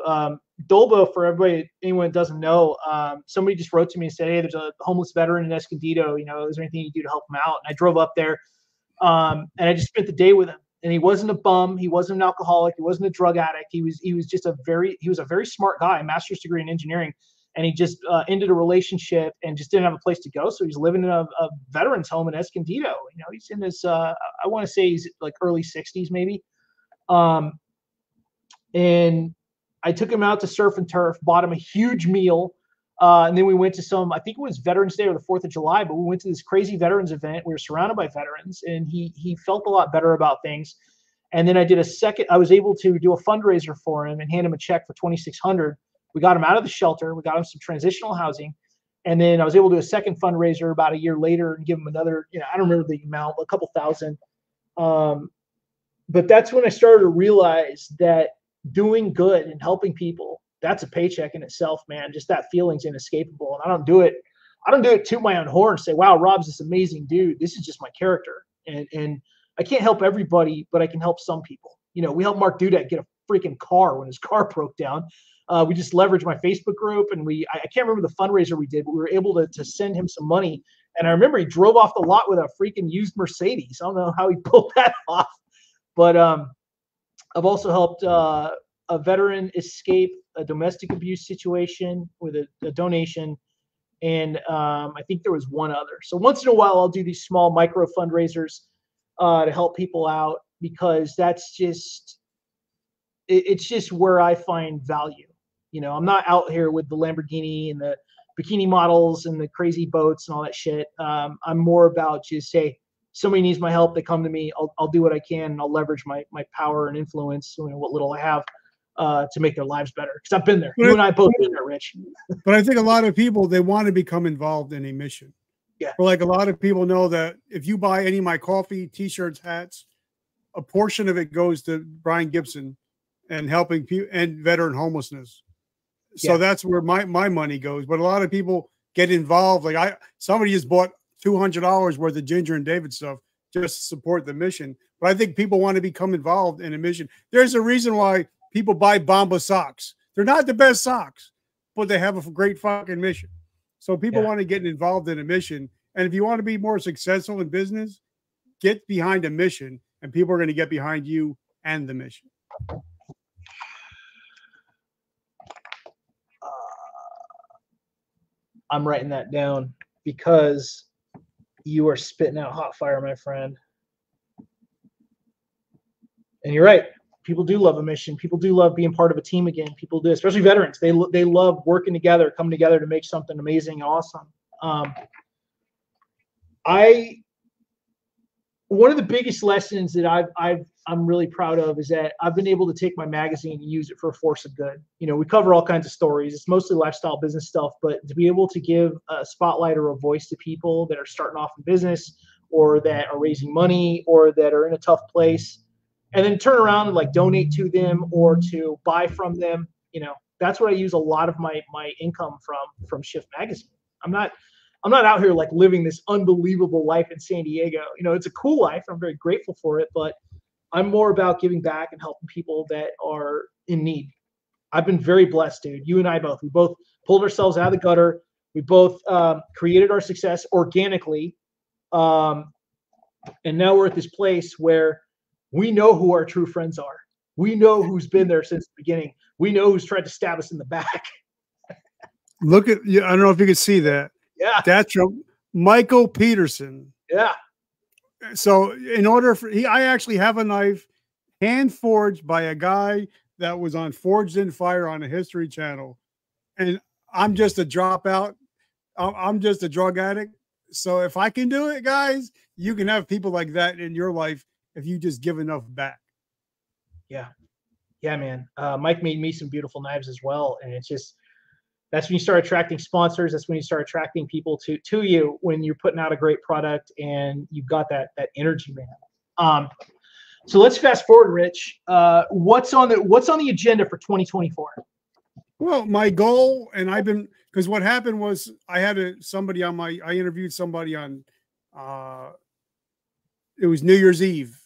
Dolbo, for everybody, anyone that doesn't know, somebody just wrote to me and said, hey, there's a homeless veteran in Escondido. You know, is there anything you do to help him out? And I drove up there, and I just spent the day with him. And he wasn't a bum. He wasn't an alcoholic. He wasn't a drug addict. He was just a very smart guy, a master's degree in engineering. And he just ended a relationship and just didn't have a place to go. So he's living in a veteran's home in Escondido. You know, he's in this, I want to say he's like early 60s maybe. And I took him out to surf and turf, bought him a huge meal. And then we went to I think it was Veterans Day or the 4th of July, but we went to this crazy veterans event. We were surrounded by veterans, and he felt a lot better about things. And then I was able to do a fundraiser for him and hand him a check for $2,600. We got him out of the shelter. We got him some transitional housing. And then I was able to do a second fundraiser about a year later and give him another, I don't remember the amount, a couple thousand. But that's when I started to realize that doing good and helping people, that's a paycheck in itself, man. Just that feeling's inescapable. And I don't do it to my own horn, say, wow, Rob's this amazing dude. This is just my character. And I can't help everybody, but I can help some people. You know, we helped Mark Dudek get a freaking car when his car broke down. We just leveraged my Facebook group, and I can't remember the fundraiser we did, but we were able to send him some money. And I remember he drove off the lot with a freaking used Mercedes. I don't know how he pulled that off, but I've also helped a veteran escape a domestic abuse situation with a donation. And I think there was one other. So once in a while, I'll do these small micro fundraisers to help people out, because that's just, it's just where I find value. You know, I'm not out here with the Lamborghini and the bikini models and the crazy boats and all that shit. I'm more about just, hey, somebody needs my help, they come to me, I'll do what I can, and I'll leverage my power and influence, what little I have, to make their lives better. Because I've been there. You and I both been there, Rich. But I think a lot of people, they want to become involved in a mission. Yeah. But like a lot of people know that if you buy any of my coffee, t-shirts, hats, a portion of it goes to Brian Gibson and helping people and veteran homelessness. So that's where my money goes. But a lot of people get involved. Like somebody just bought $200 worth of Ginger and David stuff just to support the mission. But I think people want to become involved in a mission. There's a reason why people buy Bomba socks. They're not the best socks, but they have a great fucking mission. So people want to get involved in a mission. And if you want to be more successful in business, get behind a mission, and people are going to get behind you and the mission. I'm writing that down because you are spitting out hot fire, my friend. And you're right. People do love a mission. People do love being part of a team again. People do, especially veterans. They love working together, coming together to make something amazing and awesome. One of the biggest lessons that I'm really proud of is that I've been able to take my magazine and use it for a force of good. You know, we cover all kinds of stories. It's mostly lifestyle business stuff, but to be able to give a spotlight or a voice to people that are starting off in business, or that are raising money, or that are in a tough place, and then turn around and like donate to them or to buy from them, that's what I use a lot of my income from Shift Magazine. I'm not out here like living this unbelievable life in San Diego. It's a cool life. I'm very grateful for it, but I'm more about giving back and helping people that are in need. I've been very blessed, dude. You and I both. We both pulled ourselves out of the gutter. We both created our success organically. And now we're at this place where we know who our true friends are. We know who's been there since the beginning. We know who's tried to stab us in the back. Look at you. I don't know if you can see that. Yeah. That's from Michael Peterson. Yeah. So in order for I actually have a knife hand forged by a guy that was on Forged in Fire on the History Channel. And I'm just a dropout. I'm just a drug addict. So if I can do it, guys, you can have people like that in your life if you just give enough back. Yeah. Yeah, man. Mike made me some beautiful knives as well. And it's just, that's when you start attracting sponsors. That's when you start attracting people to you, when you're putting out a great product and you've got that energy, man. So let's fast forward, Rich. What's on the agenda for 2024? Well, my goal, and because what happened was I interviewed somebody on, it was New Year's Eve.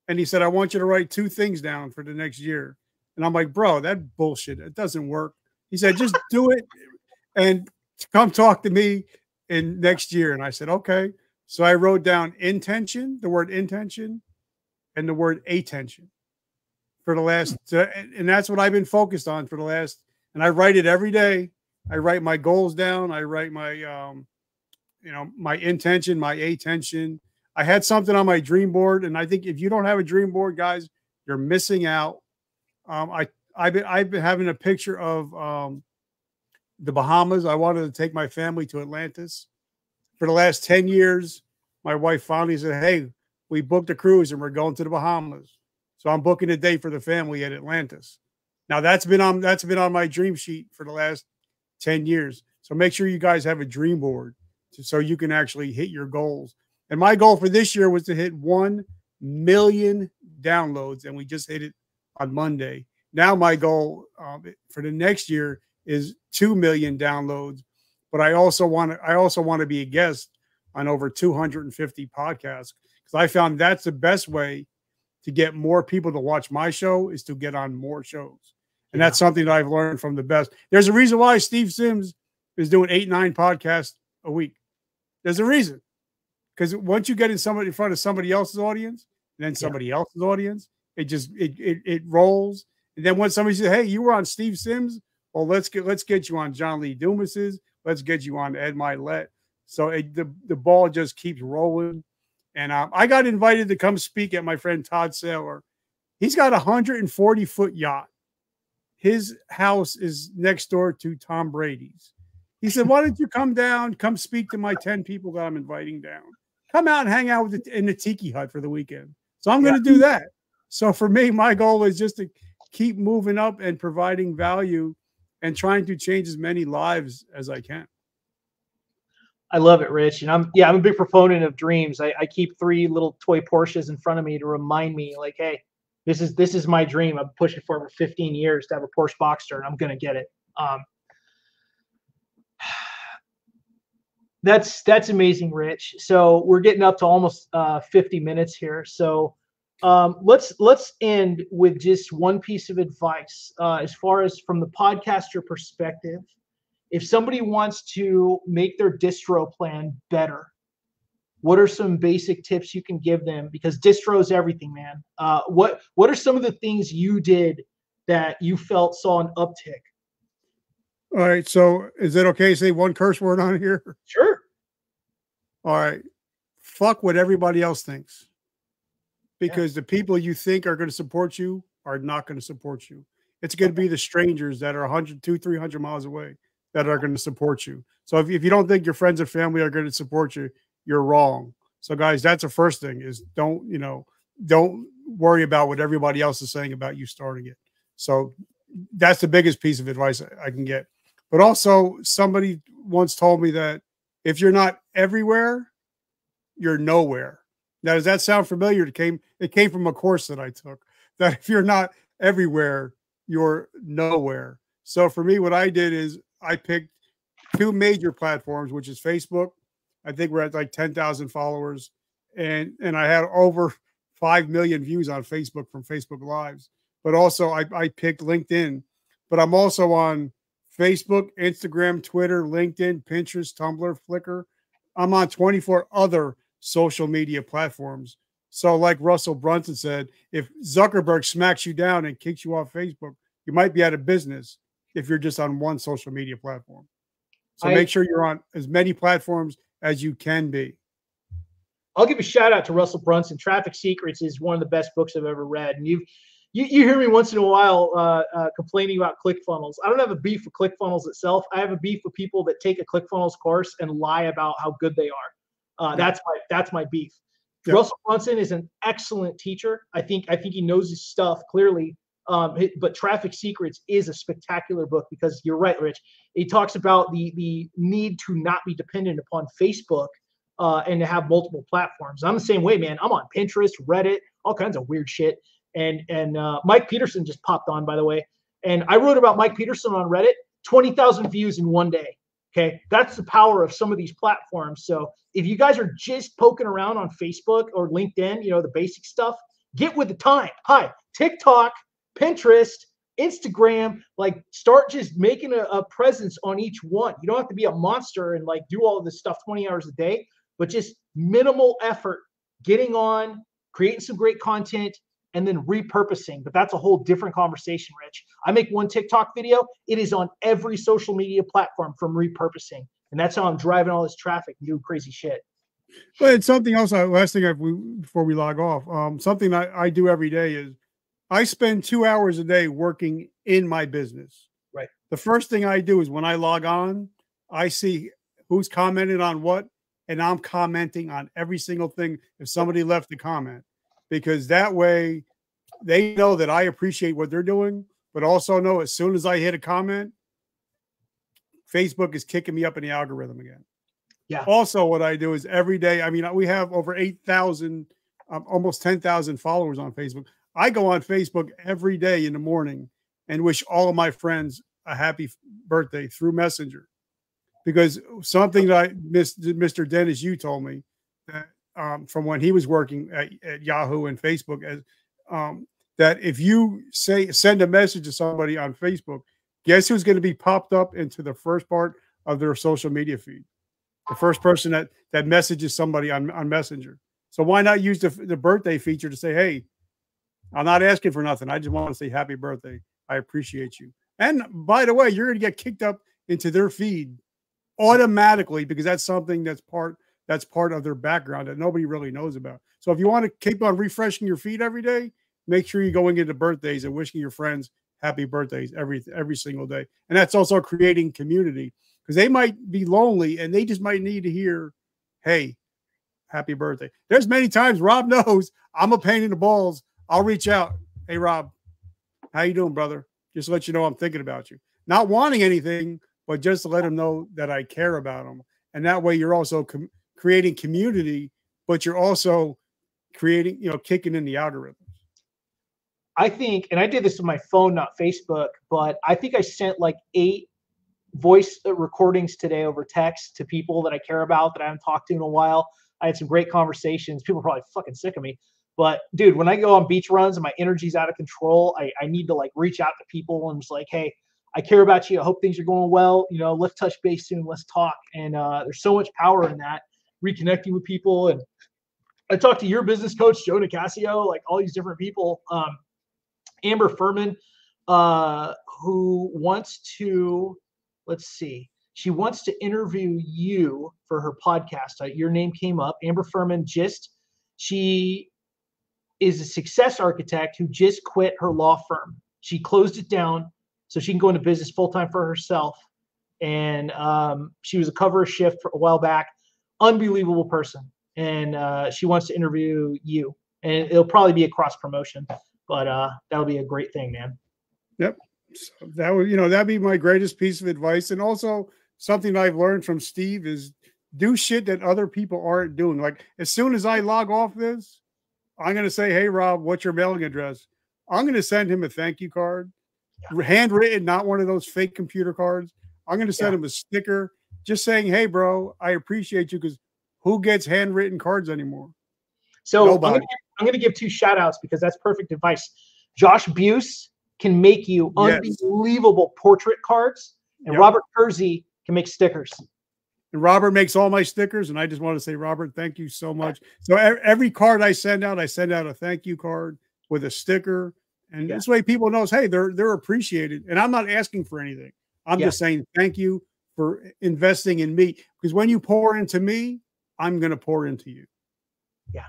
And he said, I want you to write 2 things down for the next year. And I'm like, bro, that bullshit. It doesn't work. He said, just do it and come talk to me in next year. And I said, okay. So I wrote down the word intention, and the word attention for the last, and that's what I've been focused on for the last, and I write it every day. I write my goals down. I write my, my intention, my attention. I had something on my dream board, and I think if you don't have a dream board, guys, you're missing out. I've been having a picture of the Bahamas. I wanted to take my family to Atlantis. For the last 10 years, my wife finally said, hey, we booked a cruise and we're going to the Bahamas. So I'm booking a day for the family at Atlantis. Now that's been on my dream sheet for the last 10 years. So make sure you guys have a dream board so you can actually hit your goals. And my goal for this year was to hit 1 million downloads, and we just hit it on Monday. Now my goal for the next year is 2 million downloads, but I also want to be a guest on over 250 podcasts, because I found that's the best way to get more people to watch my show, is to get on more shows. And that's something that I've learned from the best. There's a reason why Steve Sims is doing 8-9 podcasts a week. There's a reason. Because once you get in front of somebody else's audience, and then somebody else's audience, it rolls. And then when somebody says, hey, you were on Steve Sims, well, let's get you on John Lee Dumas's, let's get you on Ed Milet. So the ball just keeps rolling. And I got invited to come speak at my friend Todd Saylor. He's got a 140-foot yacht. His house is next door to Tom Brady's. He said, why don't you come speak to my 10 people that I'm inviting down. Come out and hang out in the tiki hut for the weekend. So I'm going to do that. So for me, my goal is just to keep moving up and providing value and trying to change as many lives as I can. I love it, Rich. And I'm a big proponent of dreams. I keep 3 little toy Porsches in front of me to remind me, like, hey, this is my dream. I've pushing for over 15 years to have a Porsche Boxster, and I'm going to get it. That's amazing, Rich. So we're getting up to almost 50 minutes here. So let's end with just one piece of advice as far as from the podcaster perspective. If somebody wants to make their distro plan better, what are some basic tips you can give them? Because distro is everything, man. What are some of the things you did that you felt saw an uptick? All right. So is it okay to say one curse word on here? Sure. All right. Fuck what everybody else thinks. Because the people you think are going to support you are not going to support you. It's going to be the strangers that are 100, 200, 300 miles away that are going to support you. So if you don't think your friends and family are going to support you, you're wrong. So guys, that's the first thing, is don't worry about what everybody else is saying about you starting it. So that's the biggest piece of advice I can get. But also, somebody once told me that if you're not everywhere, you're nowhere. Now, does that sound familiar? It came from a course that I took, that if you're not everywhere, you're nowhere. So for me, what I did is I picked 2 major platforms, which is Facebook. I think we're at like 10,000 followers, and I had over 5 million views on Facebook from Facebook Lives. But also I picked LinkedIn, but I'm also on Facebook, Instagram, Twitter, LinkedIn, Pinterest, Tumblr, Flickr. I'm on 24 other social media platforms. So like Russell Brunson said, if Zuckerberg smacks you down and kicks you off Facebook, you might be out of business if you're just on one social media platform. So make sure you're on as many platforms as you can be. I'll give a shout out to Russell Brunson. Traffic Secrets is one of the best books I've ever read. And You hear me once in a while complaining about ClickFunnels. I don't have a beef with ClickFunnels itself. I have a beef with people that take a ClickFunnels course and lie about how good they are. That's my beef. Yep. Russell Brunson is an excellent teacher. I think he knows his stuff clearly. But Traffic Secrets is a spectacular book because you're right, Rich. He talks about the need to not be dependent upon Facebook and to have multiple platforms. I'm the same way, man. I'm on Pinterest, Reddit, all kinds of weird shit. And Mike Peterson just popped on, by the way. And I wrote about Mike Peterson on Reddit, 20,000 views in one day. Okay, that's the power of some of these platforms. So if you guys are just poking around on Facebook or LinkedIn, the basic stuff, get with the time. Hi, TikTok, Pinterest, Instagram, like start just making a presence on each one. You don't have to be a monster and like do all of this stuff 20 hours a day, but just minimal effort, getting on, creating some great content, and then repurposing. But that's a whole different conversation, Rich. I make one TikTok video. It is on every social media platform from repurposing. And that's how I'm driving all this traffic and doing crazy shit. But it's something else. Last thing before we log off, something I do every day is I spend 2 hours a day working in my business. Right. The first thing I do is when I log on, I see who's commented on what, and I'm commenting on every single thing if somebody left a comment, because that way they know that I appreciate what they're doing, but also know as soon as I hit a comment, Facebook is kicking me up in the algorithm again. Yeah. Also, what I do is every day, I mean, we have over 8,000, almost 10,000 followers on Facebook. I go on Facebook every day in the morning and wish all of my friends a happy birthday through Messenger, because something that Mr. Dennis, you told me that from when he was working at Yahoo and Facebook, as that if you send a message to somebody on Facebook, guess who's going to be popped up into the first part of their social media feed? The first person that messages somebody on Messenger. So why not use the birthday feature to say, hey, I'm not asking for nothing. I just want to say happy birthday. I appreciate you. And by the way, you're going to get kicked up into their feed automatically, because that's something that's part of their background that nobody really knows about. So if you want to keep on refreshing your feed every day, make sure you're going into birthdays and wishing your friends happy birthdays every single day. And that's also creating community, because they might be lonely and they just might need to hear, hey, happy birthday. There's many times Rob knows I'm a pain in the balls. I'll reach out. Hey, Rob, how you doing, brother? Just to let you know I'm thinking about you. Not wanting anything, but just to let them know that I care about them. And that way you're also creating community, but you're also creating, kicking in the algorithms. I think, and I did this with my phone, not Facebook, but I think I sent like 8 voice recordings today over text to people that I care about that I haven't talked to in a while. I had some great conversations. People are probably fucking sick of me. But dude, when I go on beach runs and my energy's out of control, I need to like reach out to people and just like, hey, I care about you. I hope things are going well. Let's touch base soon. Let's talk. And there's so much power in that, reconnecting with people. And I talked to your business coach, Joe Nicasio, like all these different people. Amber Furman, who wants to, she wants to interview you for her podcast. Your name came up. Amber Furman she is a success architect who just quit her law firm. She closed it down so she can go into business full-time for herself. And she was a cover of Shift for a while back. Unbelievable person. And she wants to interview you. And it'll probably be a cross promotion, but that'll be a great thing, man. Yep. So that would, that'd be my greatest piece of advice. And also something I've learned from Steve is do shit that other people aren't doing. Like as soon as I log off this, I'm going to say, hey, Rob, what's your mailing address? I'm going to send him a thank you card, handwritten, not one of those fake computer cards. I'm going to send him a sticker just saying, hey, bro, I appreciate you, because who gets handwritten cards anymore? So nobody. I'm going to give 2 shout outs because that's perfect advice. Josh Buse can make you unbelievable portrait cards, and Robert Kersey can make stickers. And Robert makes all my stickers, and I just want to say, Robert, thank you so much. So every card I send out a thank you card with a sticker, and this way people knows, hey, they're appreciated, and I'm not asking for anything. I'm just saying thank you for investing in me, because when you pour into me, I'm going to pour into you. Yeah.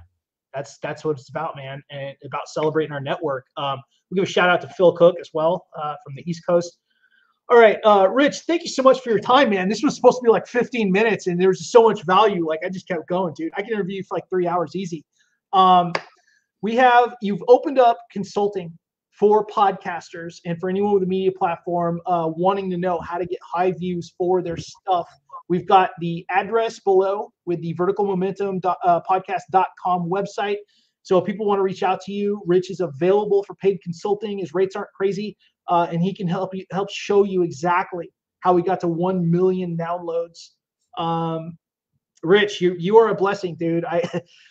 That's what it's about, man, and about celebrating our network. We'll give a shout out to Phil Cook as well from the East Coast. All right, Rich, thank you so much for your time, man. This was supposed to be like 15 minutes, and there was just so much value. Like, I just kept going, dude. I can interview you for like 3 hours easy. You've opened up consulting for podcasters and for anyone with a media platform wanting to know how to get high views for their stuff. We've got the address below with the verticalmomentum podcast.com website. So if people want to reach out to you, Rich is available for paid consulting. His rates aren't crazy, and he can help show you exactly how we got to 1 million downloads. Rich, you are a blessing, dude.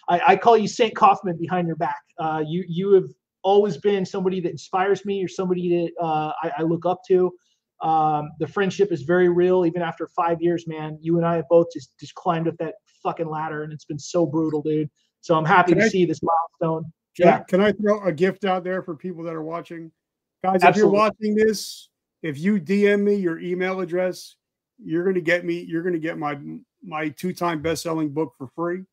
I call you Saint Kaufman behind your back. You have always been somebody that inspires me. You're somebody that I look up to. The friendship is very real. Even after 5 years, man, you and I have both just climbed up that fucking ladder, and it's been so brutal, dude. So I'm happy to see this milestone. Can I throw a gift out there for people that are watching? Guys, Absolutely. If you're watching this, if you DM me your email address, you're going to get my 2-time best-selling book for free.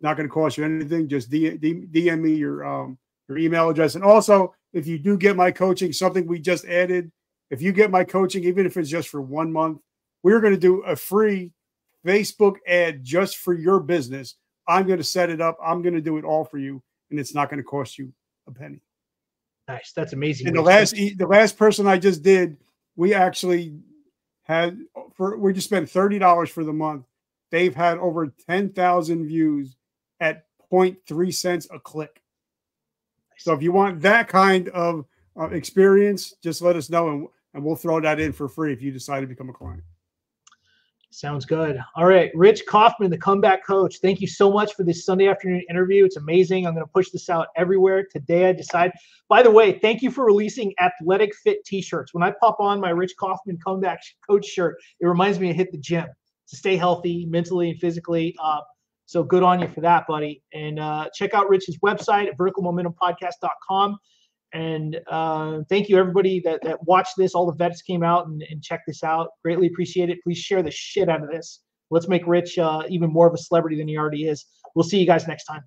Not going to cost you anything. Just DM me your email address. And also, if you do get my coaching, something we just added, if you get my coaching, even if it's just for 1 month, we're going to do a free Facebook ad just for your business. I'm going to set it up. I'm going to do it all for you, and it's not going to cost you a penny. Nice. That's amazing. And the last person I just did, we actually we just spent $30 for the month. They've had over 10,000 views at 0.3 cents a click. So if you want that kind of experience, just let us know, and we'll throw that in for free if you decide to become a client. Sounds good. All right, Rich Kaufman, the comeback coach. Thank you so much for this Sunday afternoon interview. It's amazing. I'm going to push this out everywhere. Today I decide. By the way, thank you for releasing Athletic Fit T-shirts. When I pop on my Rich Kaufman comeback coach shirt, it reminds me to hit the gym to stay healthy mentally and physically. So good on you for that, buddy. And check out Rich's website at verticalmomentumpodcast.com. And thank you, everybody that watched this. All the vets came out and checked this out. Greatly appreciate it. Please share the shit out of this. Let's make Rich even more of a celebrity than he already is. We'll see you guys next time.